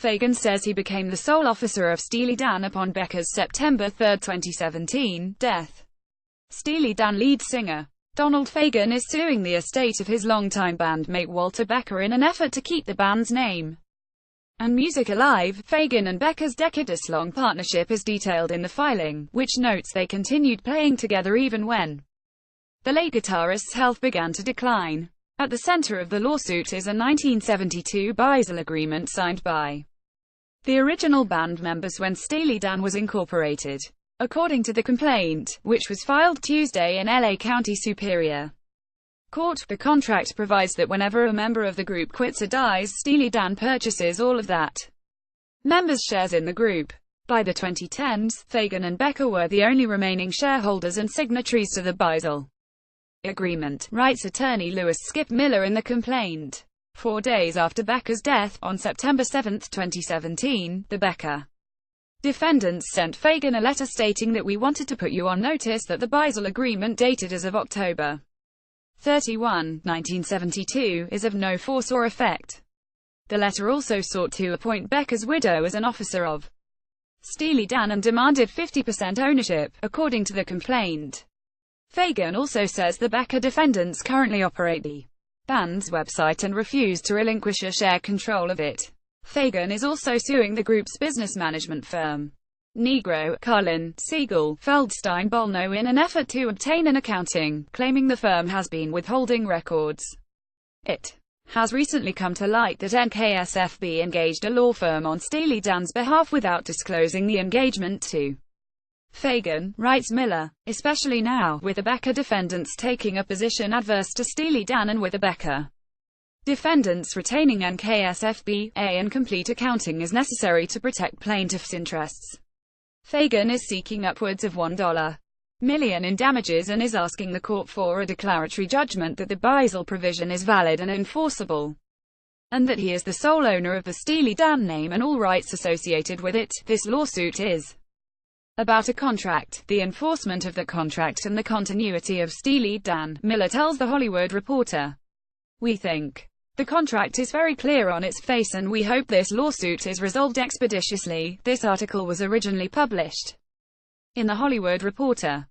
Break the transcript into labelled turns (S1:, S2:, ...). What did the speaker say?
S1: Fagen says he became the sole officer of Steely Dan upon Becker's September 3, 2017, death. Steely Dan lead singer Donald Fagen is suing the estate of his longtime bandmate Walter Becker in an effort to keep the band's name and music alive. Fagen and Becker's decades-long partnership is detailed in the filing, which notes they continued playing together even when the late guitarist's health began to decline. At the center of the lawsuit is a 1972 Beisel agreement signed by the original band members when Steely Dan was incorporated. According to the complaint, which was filed Tuesday in LA County Superior Court, the contract provides that whenever a member of the group quits or dies, Steely Dan purchases all of that member's shares in the group. By the 2010s, Fagen and Becker were the only remaining shareholders and signatories to the Beisel agreement, writes attorney Lewis Skip Miller in the complaint. 4 days after Becker's death, on September 7, 2017, the Becker defendants sent Fagen a letter stating that we wanted to put you on notice that the Beisel agreement dated as of October 31, 1972, is of no force or effect. The letter also sought to appoint Becker's widow as an officer of Steely Dan and demanded 50% ownership, according to the complaint. Fagen also says the Becker defendants currently operate the band's website and refuse to relinquish or share control of it. Fagen is also suing the group's business management firm, Negro, Carlin, Siegel, Feldstein Bolno in an effort to obtain an accounting, claiming the firm has been withholding records. It has recently come to light that NKSFB engaged a law firm on Steely Dan's behalf without disclosing the engagement to Fagen, writes Miller, especially now, with the Becker defendants taking a position adverse to Steely Dan and with the Becker defendants retaining NKSFB, and complete accounting is necessary to protect plaintiffs' interests. Fagen is seeking upwards of $1 million in damages and is asking the court for a declaratory judgment that the Beisel provision is valid and enforceable, and that he is the sole owner of the Steely Dan name and all rights associated with it. This lawsuit is about a contract, the enforcement of the contract and the continuity of Steely Dan, Miller tells The Hollywood Reporter. We think the contract is very clear on its face and we hope this lawsuit is resolved expeditiously. This article was originally published in The Hollywood Reporter.